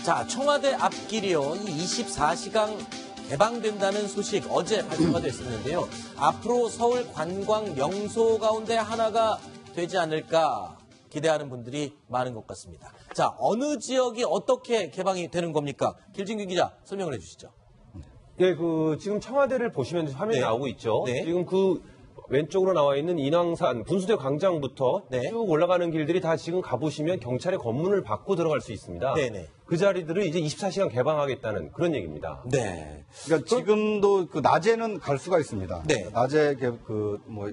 자, 청와대 앞길이요. 이 24시간 개방된다는 소식 어제 발표가 됐었는데요. 앞으로 서울 관광 명소 가운데 하나가 되지 않을까 기대하는 분들이 많은 것 같습니다. 자, 어느 지역이 어떻게 개방이 되는 겁니까? 길진규 기자 설명을 해주시죠. 네, 지금 청와대를 보시면 화면이 나오고 있죠. 네. 지금 왼쪽으로 나와 있는 인왕산 분수대 광장부터 쭉 올라가는 길들이 다 지금 가보시면 경찰의 검문을 받고 들어갈 수 있습니다. 네네. 그 자리들을 이제 24시간 개방하겠다는 그런 얘기입니다. 네. 그러니까 지금도 낮에는 갈 수가 있습니다. 네. 낮에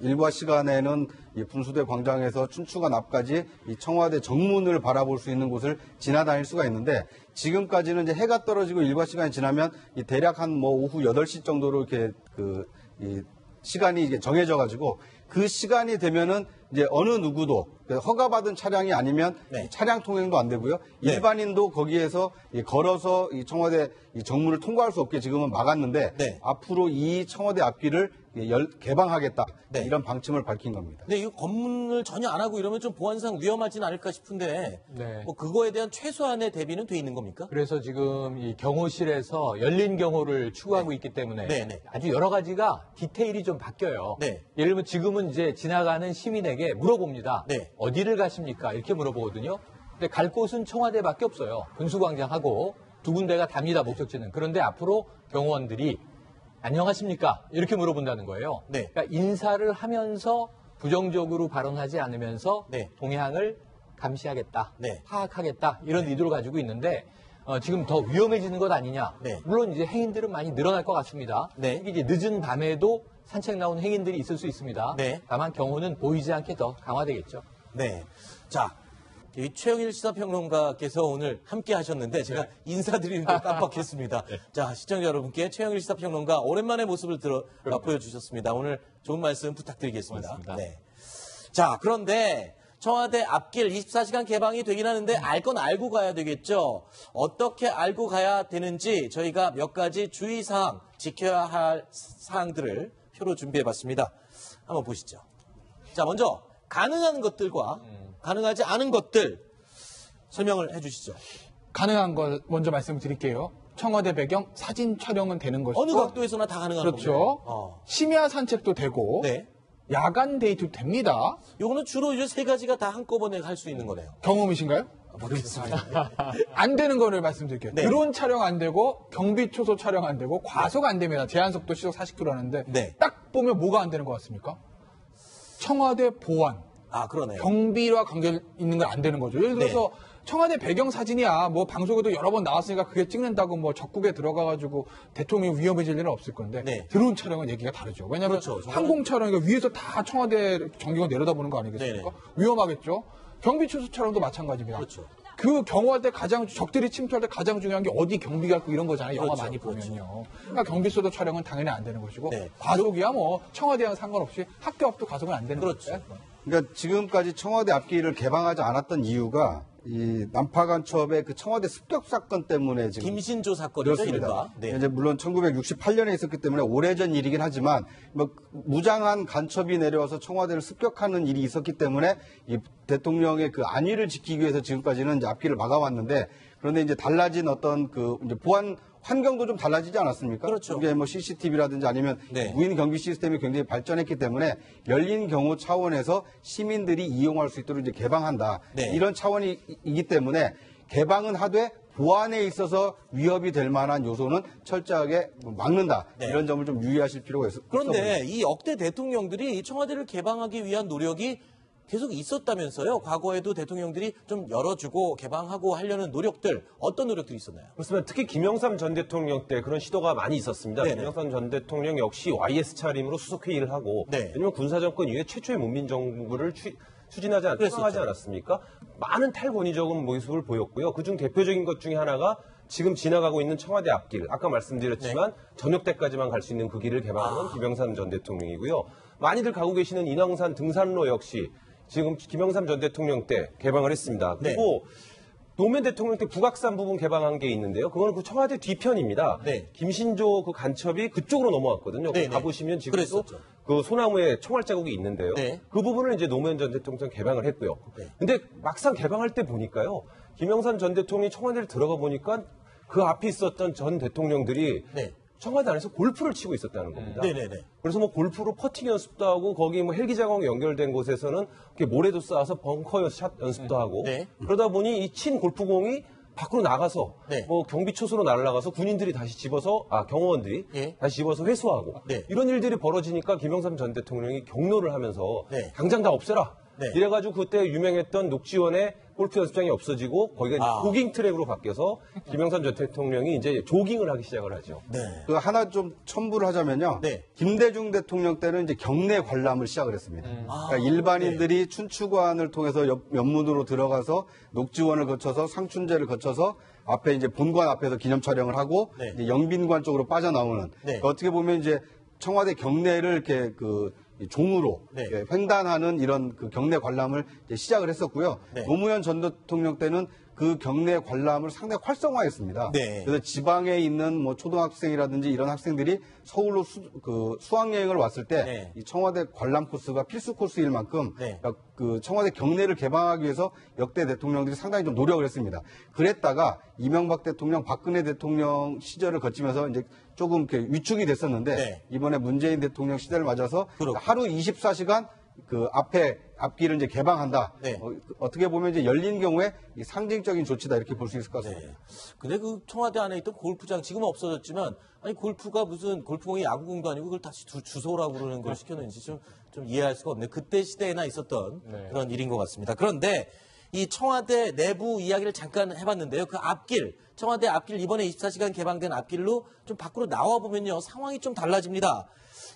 일과 시간에는 이 분수대 광장에서 춘추관 앞까지 이 청와대 정문을 바라볼 수 있는 곳을 지나다닐 수가 있는데 지금까지는 이제 해가 떨어지고 일과 시간이 지나면 이 대략 한 오후 8시 정도로 이렇게 이 시간이 이게 정해져가지고 그 시간이 되면은 이제 어느 누구도 허가받은 차량이 아니면 차량 통행도 안 되고요. 일반인도 거기에서 걸어서 이 청와대 이 정문을 통과할 수 없게 지금은 막았는데 앞으로 이 청와대 앞길을 개방하겠다 이런 방침을 밝힌 겁니다. 네, 이 검문을 전혀 안 하고 이러면 좀 보안상 위험하진 않을까 싶은데 뭐 그거에 대한 최소한의 대비는 돼 있는 겁니까? 그래서 지금 이 경호실에서 열린 경호를 추구하고 있기 때문에 아주 여러 가지가 디테일이 좀 바뀌어요. 예를 들면 지금은 이제 지나가는 시민에게 물어봅니다. 어디를 가십니까? 이렇게 물어보거든요. 근데 갈 곳은 청와대밖에 없어요. 분수광장하고 두 군데가 답니다, 목적지는. 그런데 앞으로 경호원들이 안녕하십니까? 이렇게 물어본다는 거예요. 그러니까 인사를 하면서 부정적으로 발언하지 않으면서 동향을 감시하겠다, 파악하겠다 이런 의도를 가지고 있는데 지금 더 위험해지는 것 아니냐. 물론 이제 행인들은 많이 늘어날 것 같습니다. 특히 이제 늦은 밤에도 산책 나온 행인들이 있을 수 있습니다. 다만 경호는 보이지 않게 더 강화되겠죠. 네. 자, 이 최영일 시사평론가께서 오늘 함께 하셨는데 제가 인사드리는 걸 깜빡했습니다. 자, 시청자 여러분께 최영일 시사평론가 오랜만에 모습을 보여주셨습니다. 오늘 좋은 말씀 부탁드리겠습니다. 고맙습니다. 네. 자, 그런데 청와대 앞길 24시간 개방이 되긴 하는데 알 건 알고 가야 되겠죠. 어떻게 알고 가야 되는지 저희가 몇 가지 주의사항, 지켜야 할 사항들을 표로 준비해봤습니다. 한번 보시죠. 자, 먼저 가능한 것들과 가능하지 않은 것들 설명을 해주시죠. 가능한 것 먼저 말씀드릴게요. 청와대 배경 사진 촬영은 되는 것이고 어느 각도에서나 다 가능한 그렇죠. 겁니다. 심야 산책도 되고 야간 데이트도 됩니다. 요거는 주로 이제 세 가지가 다 한꺼번에 할 수 있는 거네요. 경험이신가요? 모르겠습니다. 안 되는 거를 말씀드릴게요. 드론 촬영 안 되고 경비 초소 촬영 안 되고 과속 안 됩니다. 제한속도 시속 40km 하는데 딱 보면 뭐가 안 되는 것 같습니까? 청와대 보안. 그러네요. 경비와 관계 있는 건 안 되는 거죠. 예를 들어서 청와대 배경 사진이야. 뭐 방송에도 여러 번 나왔으니까 그게 찍는다고 뭐 적국에 들어가가지고 대통령이 위험해질 일은 없을 건데 드론 촬영은 얘기가 다르죠. 왜냐하면 항공 촬영이니까 위에서 다 청와대 전경을 내려다보는 거 아니겠습니까? 위험하겠죠. 경비 추수 촬영도 마찬가지입니다. 그 경호할 때 적들이 침투할 때 가장 중요한 게 어디 경비가 있고 이런 거잖아요. 영화 많이 보면요. 그러니까 경비소도 촬영은 당연히 안 되는 것이고 과속이야 뭐 청와대랑 상관없이 학교 앞도 과속은 안 되는 거죠. 그러니까 지금까지 청와대 앞길을 개방하지 않았던 이유가 이 난파간첩의 그 청와대 습격 사건 때문에 지금 김신조 사건이죠, 이른바. 이제 물론 1968년에 있었기 때문에 오래전 일이긴 하지만 뭐 무장한 간첩이 내려와서 청와대를 습격하는 일이 있었기 때문에 이 대통령의 그 안위를 지키기 위해서 지금까지는 이제 앞길을 막아왔는데 그런데 이제 달라진 어떤 이제 보안 환경도 좀 달라지지 않았습니까? 그렇죠. 이게 뭐 CCTV라든지 아니면 무인 경비 시스템이 굉장히 발전했기 때문에 열린 경호 차원에서 시민들이 이용할 수 있도록 이제 개방한다. 이런 차원이기 때문에 개방은 하되 보안에 있어서 위협이 될 만한 요소는 철저하게 막는다. 이런 점을 좀 유의하실 필요가 있습니다. 그런데 이 역대 대통령들이 청와대를 개방하기 위한 노력이 계속 있었다면서요. 과거에도 대통령들이 좀 열어주고 개방하고 하려는 노력들, 어떤 노력들이 있었나요? 그렇습니다. 특히 김영삼 전 대통령 때 그런 시도가 많이 있었습니다. 김영삼 전 대통령 역시 YS 차림으로 수석회의를 하고 왜냐하면 군사정권 이후에 최초의 문민정부를 추진하지 않았습니까? 많은 탈권위적인 모습을 보였고요. 그중 대표적인 것 중에 하나가 지금 지나가고 있는 청와대 앞길, 아까 말씀드렸지만 저녁 때까지만 갈 수 있는 그 길을 개방한 건 김영삼 전 대통령이고요. 많이들 가고 계시는 인왕산 등산로 역시 지금 김영삼 전 대통령 때 개방을 했습니다. 그리고 노무현 대통령 때 북악산 부분 개방한 게 있는데요. 그건 그 청와대 뒤편입니다. 김신조 그 간첩이 그쪽으로 넘어왔거든요. 가보시면 지금도 그 소나무에 총알 자국이 있는데요. 그 부분을 이제 노무현 전 대통령 개방을 했고요. 근데 막상 개방할 때 보니까요. 김영삼 전 대통령이 청와대를 들어가 보니까 그 앞에 있었던 전 대통령들이 청와대 안에서 골프를 치고 있었다는 겁니다. 네네네. 그래서 뭐 골프로 퍼팅 연습도 하고 거기 뭐 헬기 자광 연결된 곳에서는 이렇게 모래도 쌓아서 벙커 샷 연습도 하고 그러다 보니 이 친 골프공이 밖으로 나가서 뭐 경비초소로 날아가서 군인들이 다시 집어서 경호원들이 다시 집어서 회수하고 이런 일들이 벌어지니까 김영삼 전 대통령이 경로를 하면서 당장 다 없애라. 이래가지고 그때 유명했던 녹지원의 골프 연습장이 없어지고 거기가 이제 조깅 트랙으로 바뀌어서 김영삼 전 대통령이 이제 조깅을 하기 시작을 하죠. 그 하나 좀 첨부를 하자면요. 김대중 대통령 때는 이제 경내 관람을 시작을 했습니다. 그러니까 일반인들이 춘추관을 통해서 옆문으로 들어가서 녹지원을 거쳐서 상춘제를 거쳐서 앞에 이제 본관 앞에서 기념 촬영을 하고 이제 영빈관 쪽으로 빠져나오는 그러니까 어떻게 보면 이제 청와대 경내를 이렇게 그 종으로 횡단하는 이런 그 경내 관람을 이제 시작을 했었고요. 노무현 전 대통령 때는 그 경내 관람을 상당히 활성화했습니다. 그래서 지방에 있는 뭐 초등학생이라든지 이런 학생들이 서울로 수학여행을 왔을 때 이 청와대 관람 코스가 필수 코스일 만큼 그러니까 그 청와대 경내를 개방하기 위해서 역대 대통령들이 상당히 좀 노력을 했습니다. 그랬다가 이명박 대통령, 박근혜 대통령 시절을 거치면서 이제 조금 이렇게 위축이 됐었는데 이번에 문재인 대통령 시대를 맞아서 하루 24시간 그 앞길을 이제 개방한다. 어떻게 보면 이제 열린 경우에 이 상징적인 조치다 이렇게 볼 수 있을 것 같습니다. 근데 그 청와대 안에 있던 골프장 지금은 없어졌지만 아니 골프가 무슨 골프공이 야구공도 아니고 그걸 다시 주소라고 그러는 걸 시켰는지 좀 이해할 수가 없네. 그때 시대에나 있었던 그런 일인 것 같습니다. 그런데 이 청와대 내부 이야기를 잠깐 해봤는데요. 그 앞길, 청와대 앞길 이번에 24시간 개방된 앞길로 좀 밖으로 나와 보면요 상황이 좀 달라집니다.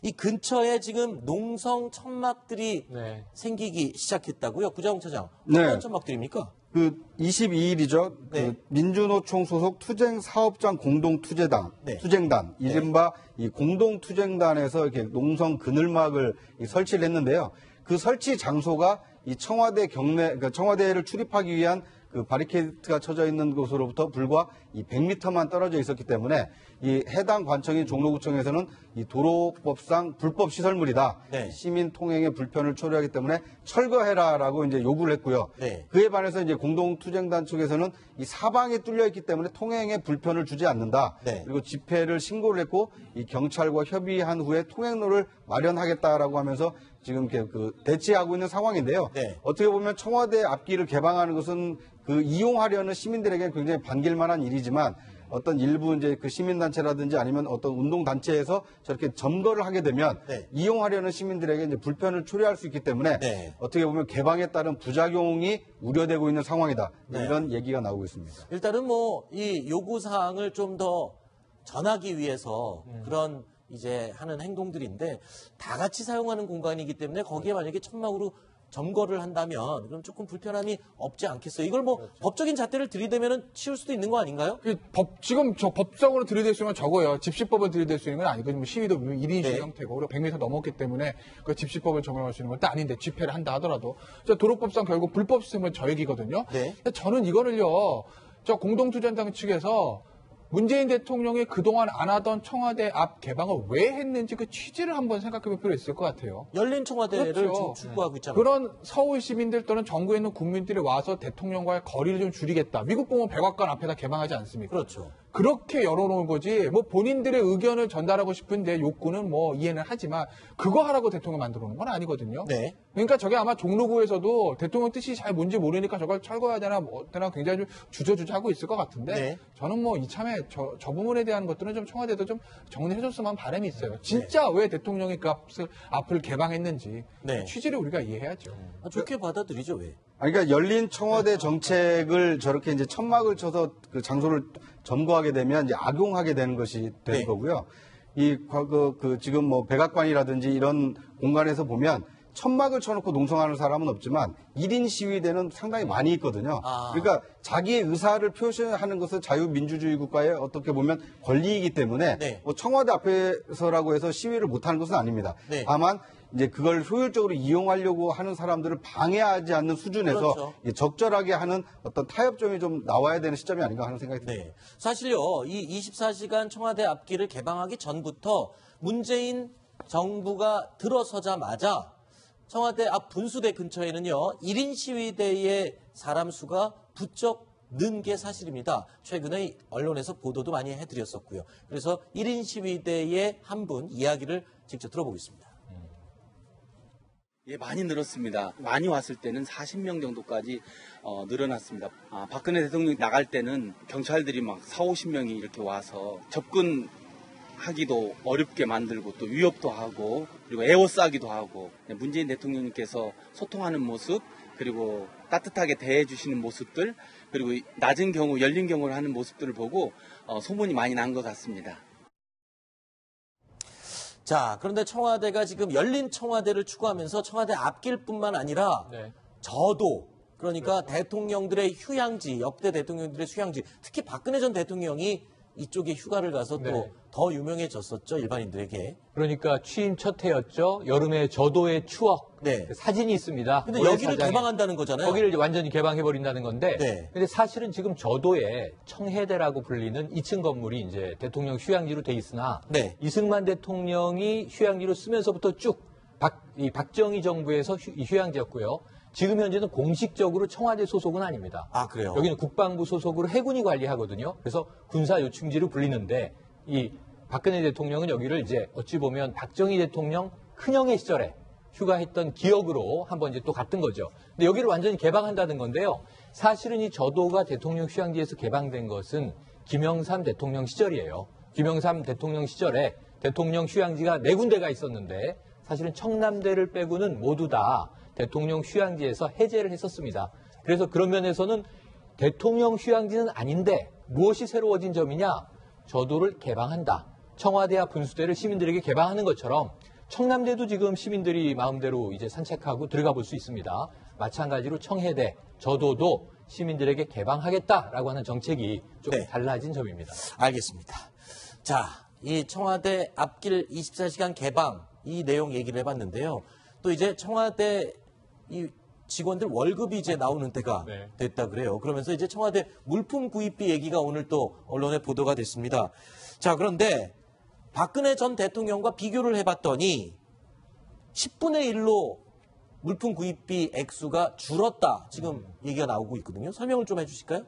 이 근처에 지금 농성 천막들이 생기기 시작했다고요? 구자홍 차장. 어떤 천막들입니까? 그 22일이죠. 그 민주노총 소속 투쟁사업장 공동투쟁단, 투쟁단, 이른바 이 공동투쟁단에서 이렇게 농성 그늘막을 설치를 했는데요. 그 설치 장소가 이 청와대 경내, 그러니까 청와대를 출입하기 위한 그 바리케이트가 쳐져 있는 곳으로부터 불과 이 100m만 떨어져 있었기 때문에 이 해당 관청인 종로구청에서는 이 도로법상 불법 시설물이다. 시민 통행의 불편을 초래하기 때문에 철거해라라고 이제 요구를 했고요. 그에 반해서 이제 공동투쟁단 측에서는 이 사방에 뚫려 있기 때문에 통행에 불편을 주지 않는다. 그리고 집회를 신고를 했고 이 경찰과 협의한 후에 통행로를 마련하겠다라고 하면서 지금 그 대치하고 있는 상황인데요. 어떻게 보면 청와대 앞길을 개방하는 것은 그 이용하려는 시민들에게 굉장히 반길만한 일이지만 어떤 일부 이제 그 시민단체라든지 아니면 어떤 운동단체에서 저렇게 점거를 하게 되면 이용하려는 시민들에게 이제 불편을 초래할 수 있기 때문에 어떻게 보면 개방에 따른 부작용이 우려되고 있는 상황이다. 이런 얘기가 나오고 있습니다. 일단은 뭐 이 요구사항을 좀 더 전하기 위해서 그런 이제 하는 행동들인데 다 같이 사용하는 공간이기 때문에 거기에 만약에 천막으로 점거를 한다면 그럼 조금 불편함이 없지 않겠어요. 이걸 뭐 법적인 잣대를 들이대면은 치울 수도 있는 거 아닌가요? 지금 저 법적으로 들이댈 수 있는 건 적어요. 집시법을 들이댈 수 있는 건 아니고 지금 시위도 1인 시위 형태고 그리고 100m 넘었기 때문에 그 집시법을 적용할 수 있는 것도 아닌데 집회를 한다 하더라도 도로법상 결국 불법 시스템은 저 얘기거든요. 저는 이거를요. 저 공동투쟁단 측에서 문재인 대통령이 그동안 안 하던 청와대 앞 개방을 왜 했는지 그 취지를 한번 생각해 볼 필요 있을 것 같아요. 열린 청와대를 지금 추구하고 있잖아요. 그런 서울 시민들 또는 전국에 있는 국민들이 와서 대통령과의 거리를 좀 줄이겠다. 미국 보면 백악관 앞에다 개방하지 않습니까? 그렇죠. 그렇게 열어놓은 거지. 뭐 본인들의 의견을 전달하고 싶은데 욕구는 뭐 이해는 하지만 그거 하라고 대통령 만들어 놓은 건 아니거든요. 그러니까 저게 아마 종로구에서도 대통령 뜻이 잘 뭔지 모르니까 저걸 철거해야 되나 뭐 어때나 굉장히 좀 주저주저 하고 있을 것 같은데 저는 뭐 이참에 저 부분에 대한 것들은 좀 청와대도 좀 정리해줬으면 바람이 있어요. 진짜 왜 대통령이 그 앞을 개방했는지 취지를 우리가 이해해야죠. 좋게 받아들이죠, 왜? 그러니까 열린 청와대 정책을 저렇게 이제 천막을 쳐서 그 장소를 점거하게 되면 이제 악용하게 되는 것이 되는 거고요. 이 과거 지금 뭐 백악관이라든지 이런 공간에서 보면 천막을 쳐놓고 농성하는 사람은 없지만 1인 시위대는 상당히 많이 있거든요. 그러니까 자기의 의사를 표시하는 것은 자유민주주의 국가의 어떻게 보면 권리이기 때문에 뭐 청와대 앞에서라고 해서 시위를 못하는 것은 아닙니다. 다만 이제 그걸 효율적으로 이용하려고 하는 사람들을 방해하지 않는 수준에서 적절하게 하는 어떤 타협점이 좀 나와야 되는 시점이 아닌가 하는 생각이 듭니다. 사실요, 이 24시간 청와대 앞길을 개방하기 전부터 문재인 정부가 들어서자마자 청와대 앞 분수대 근처에는요, 1인 시위대의 사람 수가 부쩍 는 게 사실입니다. 최근에 언론에서 보도도 많이 해드렸었고요. 그래서 1인 시위대의 한 분 이야기를 직접 들어보겠습니다. 예, 많이 늘었습니다. 많이 왔을 때는 40명 정도까지 늘어났습니다. 박근혜 대통령이 나갈 때는 경찰들이 막 40~50명이 이렇게 와서 접근하기도 어렵게 만들고 또 위협도 하고 그리고 에워싸기도 하고 문재인 대통령님께서 소통하는 모습 그리고 따뜻하게 대해주시는 모습들 그리고 낮은 경우 열린 경우를 하는 모습들을 보고 소문이 많이 난 것 같습니다. 자, 그런데 청와대가 지금 열린 청와대를 추구하면서 청와대 앞길뿐만 아니라 저도 그러니까 대통령들의 휴양지, 역대 대통령들의 휴양지, 특히 박근혜 전 대통령이 이쪽에 휴가를 가서 또 더 유명해졌었죠, 일반인들에게. 그러니까 취임 첫 해였죠. 여름의 저도의 추억. 사진이 있습니다. 근데 여기를 개방한다는 거잖아요. 거기를 완전히 개방해버린다는 건데. 근데 사실은 지금 저도에 청해대라고 불리는 2층 건물이 이제 대통령 휴양지로 돼 있으나. 이승만 대통령이 휴양지로 쓰면서부터 쭉 박정희 정부에서 휴양지였고요. 지금 현재는 공식적으로 청와대 소속은 아닙니다. 아, 그래요? 여기는 국방부 소속으로 해군이 관리하거든요. 그래서 군사 요충지로 불리는데 이 박근혜 대통령은 여기를 이제 어찌 보면 박정희 대통령 큰형의 시절에 휴가했던 기억으로 한번 이제 또 갔던 거죠. 근데 여기를 완전히 개방한다는 건데요. 사실은 이 저도가 대통령 휴양지에서 개방된 것은 김영삼 대통령 시절이에요. 김영삼 대통령 시절에 대통령 휴양지가 4군데가 있었는데 사실은 청남대를 빼고는 모두 다 대통령 휴양지에서 해제를 했었습니다. 그래서 그런 면에서는 대통령 휴양지는 아닌데 무엇이 새로워진 점이냐? 저도를 개방한다. 청와대 앞 분수대를 시민들에게 개방하는 것처럼 청남대도 지금 시민들이 마음대로 이제 산책하고 들어가 볼 수 있습니다. 마찬가지로 청해대, 저도도 시민들에게 개방하겠다라고 하는 정책이 좀 달라진 점입니다. 알겠습니다. 자, 이 청와대 앞길 24시간 개방 이 내용 얘기를 해봤는데요. 또 이제 청와대 이 직원들 월급이 이제 나오는 때가 됐다 그래요. 그러면서 이제 청와대 물품 구입비 얘기가 오늘 또 언론에 보도가 됐습니다. 자, 그런데 박근혜 전 대통령과 비교를 해봤더니 10분의 1로 물품 구입비 액수가 줄었다. 지금 얘기가 나오고 있거든요. 설명을 좀 해주실까요?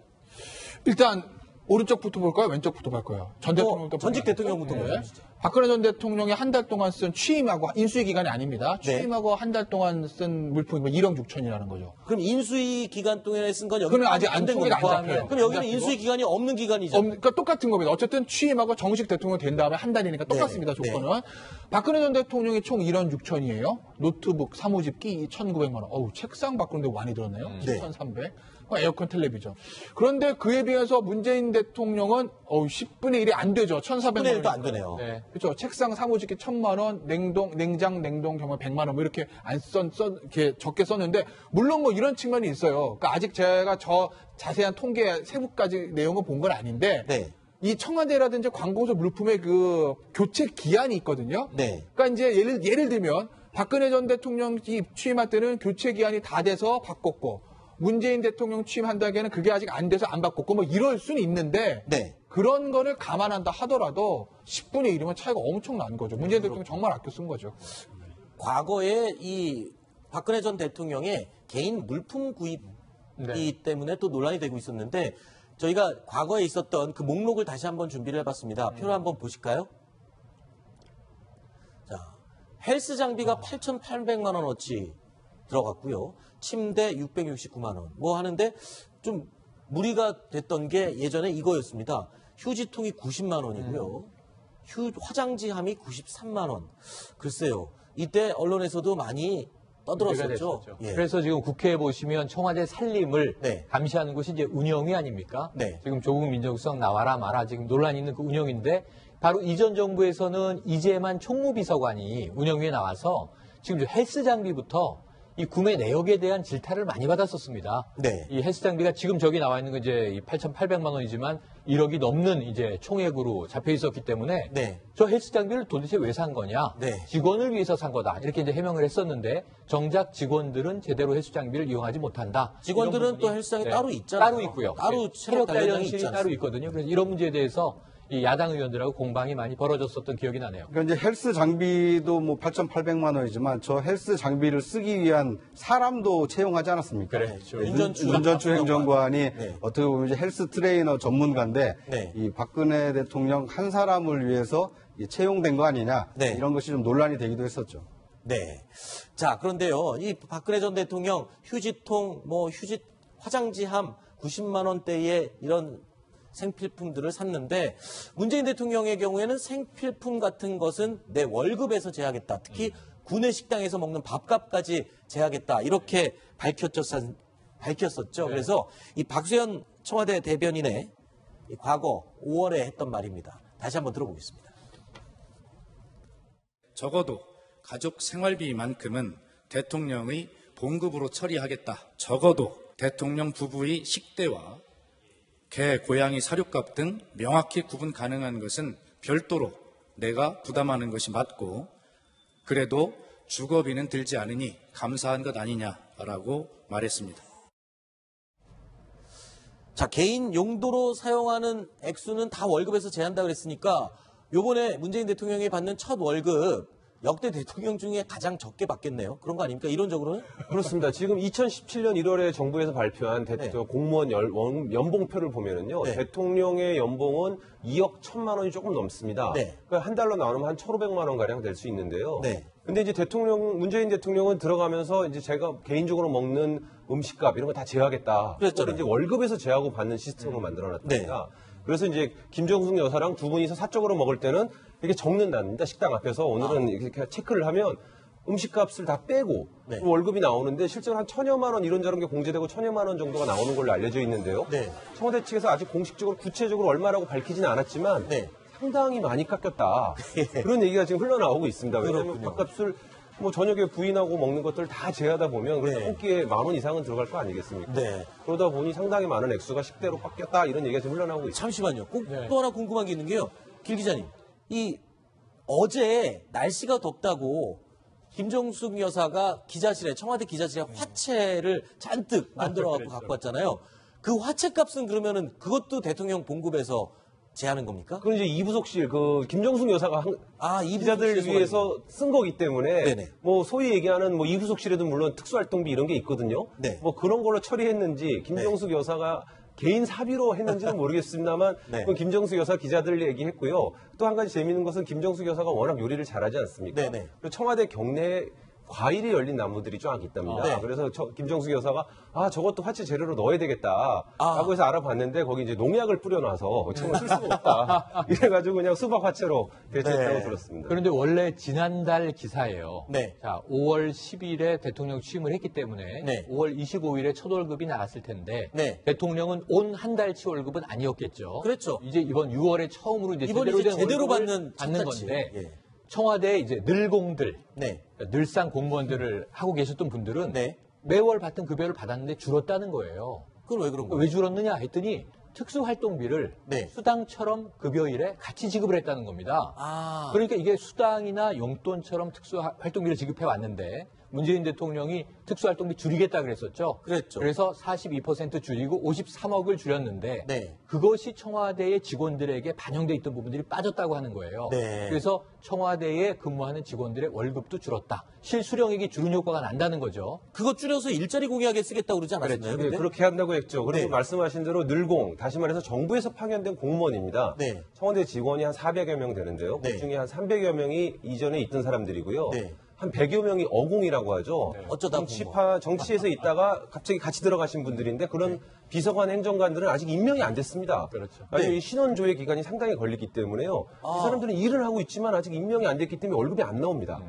일단 오른쪽부터 볼까요? 왼쪽부터 볼까요? 전 대통령부터 전직 대통령부터 보여주시죠. 박근혜 전 대통령이 한 달 동안 쓴 취임하고 인수위 기간이 아닙니다. 취임하고 한 달 동안 쓴 물품이 1억 6천이라는 거죠. 그럼 인수위 기간 동안에 쓴 건 여기 그건 아직 안 통계가 안 잡혀요. 그럼 여기는 인수위 기간이 없는 기간이죠. 그러니까 똑같은 겁니다. 어쨌든 취임하고 정식 대통령 된 다음에 한 달이니까 똑같습니다. 조건은. 박근혜 전 대통령이 총 1억 6천이에요. 노트북, 사무집기 1,900만 원. 어우, 책상 바꾸는데 많이 들었네요. 1,300. 에어컨, 텔레비전. 그런데 그에 비해서 문재인 대통령은 10분의 1이 안 되죠. 1,400만 원. 10분의 1도 안 되네요. 그렇죠. 책상, 사무직기 1,000만 원, 냉장, 냉동 경우에 100만 원, 뭐 이렇게 이렇게 적게 썼는데, 물론 뭐 이런 측면이 있어요. 그러니까 아직 제가 자세한 통계 세부까지 내용을 본 건 아닌데, 이 청와대라든지 관공서 물품의 그 교체 기한이 있거든요. 그러니까 이제 예를 들면, 박근혜 전 대통령 취임할 때는 교체 기한이 다 돼서 바꿨고, 문재인 대통령 취임한다기에는 그게 아직 안 돼서 안 바꿨고 뭐 이럴 수는 있는데 그런 거를 감안한다 하더라도 10분의 1이면 차이가 엄청 나는 거죠. 문재인 대통령 정말 아껴 쓴 거죠. 과거에 이 박근혜 전 대통령의 개인 물품 구입이 때문에 또 논란이 되고 있었는데 저희가 과거에 있었던 그 목록을 다시 한번 준비를 해봤습니다. 표를 한번 보실까요? 자, 헬스 장비가 8,800만 원어치 들어갔고요. 침대 669만 원. 뭐 하는데 좀 무리가 됐던 게 예전에 이거였습니다. 휴지통이 90만 원이고요. 화장지함이 93만 원. 글쎄요. 이때 언론에서도 많이 떠들었었죠. 그래서 지금 국회에 보시면 청와대 살림을 감시하는 곳이 이제 운영위 아닙니까? 지금 조국 민정수석 나와라 마라 지금 논란이 있는 그 운영인데 바로 이전 정부에서는 이재만 총무비서관이 운영위에 나와서 지금 헬스 장비부터 이 구매 내역에 대한 질타를 많이 받았었습니다. 이 헬스 장비가 지금 저기 나와 있는 건 이제 8,800만 원이지만 1억이 넘는 이제 총액으로 잡혀 있었기 때문에 저 헬스 장비를 도대체 왜 산 거냐? 직원을 위해서 산 거다. 이렇게 이제 해명을 했었는데 정작 직원들은 제대로 헬스 장비를 이용하지 못한다. 직원들은 또 헬스장이 따로 있잖아요. 따로 있고요. 따로 체력 단련실이 따로 있거든요. 그래서 이런 문제에 대해서 이 야당 의원들하고 공방이 많이 벌어졌었던 기억이 나네요. 그러니까 이제 헬스 장비도 뭐 8,800만 원이지만 저 헬스 장비를 쓰기 위한 사람도 채용하지 않았습니까? 그렇죠. 운전추 행정관이 네. 어떻게 보면 이제 헬스 트레이너 전문가인데 네. 이 박근혜 대통령 한 사람을 위해서 채용된 거 아니냐 네. 이런 것이 좀 논란이 되기도 했었죠. 네. 자, 그런데요. 이 박근혜 전 대통령 휴지통, 휴지 화장지함 90만 원대의 이런 생필품들을 샀는데 문재인 대통령의 경우에는 생필품 같은 것은 내 월급에서 제하겠다. 특히 구내 식당에서 먹는 밥값까지 제하겠다. 이렇게 밝혔었죠. 네. 그래서 이 박수현 청와대 대변인의 이 과거 5월에 했던 말입니다. 다시 한번 들어보겠습니다. 적어도 가족 생활비만큼은 대통령의 봉급으로 처리하겠다. 적어도 대통령 부부의 식대와 개, 고양이 사료값 등 명확히 구분 가능한 것은 별도로 내가 부담하는 것이 맞고 그래도 주거비는 들지 않으니 감사한 것 아니냐라고 말했습니다. 자, 개인 용도로 사용하는 액수는 다 월급에서 제한다 그랬으니까 요번에 문재인 대통령이 받는 첫 월급 역대 대통령 중에 가장 적게 받겠네요. 그런 거 아닙니까? 이론적으로는? 그렇습니다. 지금 2017년 1월에 정부에서 발표한 공무원 연봉표를 보면은요. 네. 대통령의 연봉은 2억 1천만 원이 조금 넘습니다. 네. 그러니까 한 달로 나누면 한 1,500만 원 가량 될 수 있는데요. 네. 근데 이제 문재인 대통령은 들어가면서 이제 제가 개인적으로 먹는 음식값 이런 거 다 제하겠다. 그랬잖아요. 그걸 이제 월급에서 제하고 받는 시스템으로 만들어놨답니다. 그래서 이제 김정숙 여사랑 두 분이서 사적으로 먹을 때는 이렇게 적는답니다. 식당 앞에서 오늘은 이렇게 체크를 하면 음식값을 다 빼고 네. 월급이 나오는데 실제로 한 1,000여만 원 이런저런 게 공제되고 1,000여만 원 정도가 나오는 걸로 알려져 있는데요. 네. 청와대 측에서 아직 공식적으로 구체적으로 얼마라고 밝히지는 않았지만 네. 상당히 많이 깎였다. 그런 얘기가 지금 흘러나오고 있습니다. 왜냐하면 그렇군요. 밥값을 저녁에 부인하고 먹는 것들 다 제하다 보면 네. 한 끼에 10,000원 이상은 들어갈 거 아니겠습니까? 네. 그러다 보니 상당히 많은 액수가 식대로 깎였다 이런 얘기가 지금 흘러나오고 있습니다. 잠시만요. 꼭 네. 또 하나 궁금한 게 있는 게요. 김 기자님, 어제 날씨가 덥다고 김정숙 여사가 청와대 기자실에 화채를 잔뜩 만들어갖고 갖고 왔잖아요. 그 화채값은 그러면은 그것도 대통령 봉급에서 제하는 겁니까? 그건 이제 이부속실, 김정숙 여사가 이부속실 기자들 위해서 쓴 거기 때문에, 네네. 소위 얘기하는 이부속실에도 물론 특수활동비 이런 게 있거든요. 네. 그런 걸로 처리했는지, 김정숙 여사가 개인 사비로 했는지는 모르겠습니다만, 네. 그건 김정숙 여사 기자들 얘기했고요. 또 한 가지 재미있는 것은 김정숙 여사가 워낙 요리를 잘하지 않습니까? 네네. 그리고 청와대 경내에 과일이 열린 나무들이 쫙 있답니다. 네. 그래서 김정숙 여사가 저것도 화채 재료로 넣어야 되겠다 라고 해서 알아봤는데 거기 이제 농약을 뿌려놔서 정말 쓸 수가 없다. 이래가지고 그냥 수박 화채로 대체했다고 네. 들었습니다. 그런데 원래 지난달 기사예요. 네. 자, 5월 10일에 대통령 취임을 했기 때문에 네. 5월 25일에 첫 월급이 나왔을 텐데 네. 대통령은 온 한 달치 월급은 아니었겠죠. 그렇죠. 이제 이번 6월에 처음으로 이제 이번에 제대로 이제 된 제대로 월급을 받는 첫 건데 달치. 예. 청와대 이제 늘공들, 네. 늘상 공무원들을 하고 계셨던 분들은 네. 매월 받던 급여를 받았는데 줄었다는 거예요. 그건 왜 그런 거예요? 왜 줄었느냐 했더니 특수활동비를 네. 수당처럼 급여일에 같이 지급을 했다는 겁니다. 그러니까 이게 수당이나 용돈처럼 특수활동비를 지급해 왔는데 문재인 대통령이 특수활동비 줄이겠다 그랬었죠. 그랬죠. 그래서 42% 줄이고 53억을 줄였는데 네. 그것이 청와대의 직원들에게 반영돼 있던 부분들이 빠졌다고 하는 거예요. 네. 그래서 청와대에 근무하는 직원들의 월급도 줄었다. 실수령액이 줄은 효과가 난다는 거죠. 그거 줄여서 일자리 공약에 쓰겠다고 그러지 않았나요? 네, 그렇게 한다고 했죠. 그리고 네. 말씀하신 대로 늘공, 다시 말해서 정부에서 파견된 공무원입니다. 네. 청와대 직원이 한 400여 명 되는데요. 네. 그중에 한 300여 명이 이전에 있던 사람들이고요. 네. 한 100여 명이 어공이라고 하죠. 어쩌다 정치에서 있다가 갑자기 같이 들어가신 분들인데 그런 비서관 행정관들은 아직 임명이 안 됐습니다. 그렇죠. 이 신원 조회 기간이 상당히 걸리기 때문에요. 이 사람들은 일을 하고 있지만 아직 임명이 안 됐기 때문에 월급이 안 나옵니다.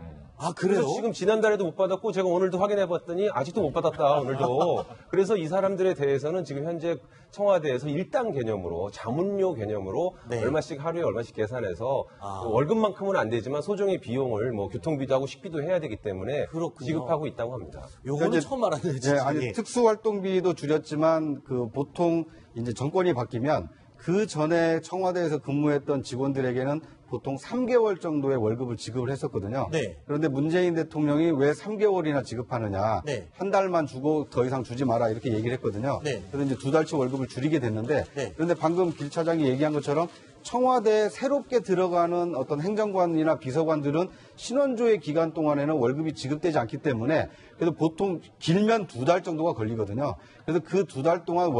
그래요? 그래서 지금 지난달에도 못 받았고 제가 오늘도 확인해 봤더니 아직도 못 받았다 오늘도. 그래서 이 사람들에 대해서는 지금 현재 청와대에서 일당 개념으로 자문료 개념으로 네. 얼마씩 하루에 얼마씩 계산해서 월급만큼은 안 되지만 소정의 비용을 교통비도 하고 식비도 해야 되기 때문에 그렇군요. 지급하고 있다고 합니다. 요거는 처음 알았네요, 진짜. 특수활동비도 줄였지만 보통 이제 정권이 바뀌면 그 전에 청와대에서 근무했던 직원들에게는 보통 3개월 정도의 월급을 지급을 했었거든요. 네. 그런데 문재인 대통령이 왜 3개월이나 지급하느냐. 네. 한 달만 주고 더 이상 주지 마라 이렇게 얘기를 했거든요. 네. 그래서 이제 2달치 월급을 줄이게 됐는데 네. 그런데 방금 길 차장이 얘기한 것처럼 청와대에 새롭게 들어가는 어떤 행정관이나 비서관들은 신원조회 기간 동안에는 월급이 지급되지 않기 때문에 그래도 보통 길면 2달 정도가 걸리거든요. 그래서 그 2달 동안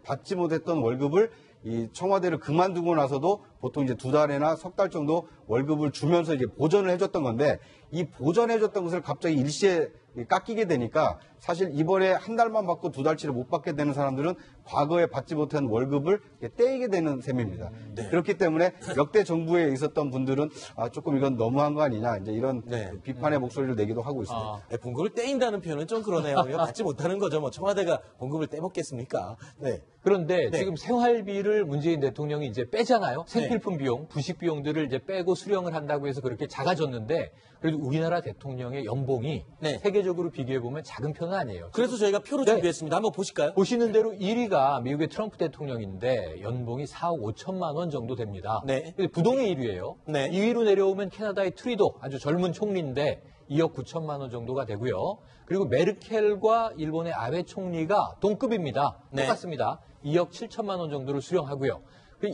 받지 못했던 월급을 이 청와대를 그만두고 나서도 보통 이제 2달이나 석 달 정도 월급을 주면서 이제 보전을 해줬던 건데 이 보전해줬던 것을 갑자기 일시에 깎이게 되니까 사실 이번에 한 달만 받고 2달치를 못 받게 되는 사람들은 과거에 받지 못한 월급을 떼이게 되는 셈입니다. 네. 그렇기 때문에 역대 정부에 있었던 분들은 조금 이건 너무한 거 아니냐 이제 이런 비판의 목소리를 내기도 하고 있습니다. 네, 봉급을 떼인다는 표현은 좀 그러네요. 이거 받지 못하는 거죠. 뭐 청와대가 봉급을 떼먹겠습니까? 네. 그런데 지금 생활비를 문재인 대통령이 이제 빼잖아요. 생필품 비용, 부식 비용들을 이제 빼고 수령을 한다고 해서 그렇게 작아졌는데 그래도 우리나라 대통령의 연봉이 세계적으로 비교해보면 작은 편은 아니에요. 그래서 저희가 표로 준비했습니다. 한번 보실까요? 보시는 대로 1위가 미국의 트럼프 대통령인데 연봉이 4억 5천만 원 정도 됩니다. 근데 부동의 1위예요. 2위로 내려오면 캐나다의 트리도 아주 젊은 총리인데 2억 9천만 원 정도가 되고요. 그리고 메르켈과 일본의 아베 총리가 동급입니다. 똑같습니다. 2억 7천만 원 정도를 수령하고요.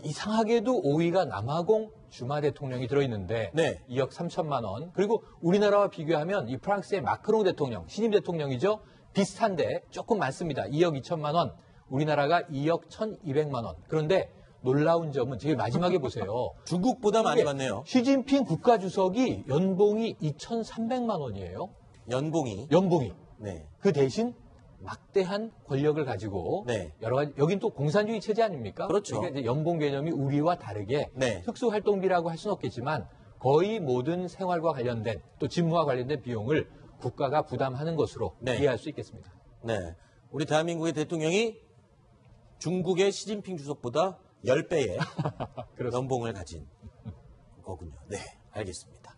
이상하게도 5위가 남아공 주마 대통령이 들어있는데 2억 3천만 원. 그리고 우리나라와 비교하면 이 프랑스의 마크롱 대통령, 신임 대통령이죠. 비슷한데 조금 많습니다. 2억 2천만 원. 우리나라가 2억 1,200만 원. 그런데 놀라운 점은 제일 마지막에 보세요. 중국보다 많이 받네요. 시진핑 국가주석이 연봉이 2,300만 원이에요. 연봉이. 그 대신 막대한 권력을 가지고 여러 가지 여긴 또 공산주의 체제 아닙니까? 그렇죠. 그러니까 이제 연봉 개념이 우리와 다르게 특수활동비라고 할 수는 없겠지만 거의 모든 생활과 관련된 또 직무와 관련된 비용을 국가가 부담하는 것으로 이해할 수 있겠습니다. 우리 대한민국의 대통령이 중국의 시진핑 주석보다 10배의 연봉을 가진 거군요. 네, 알겠습니다.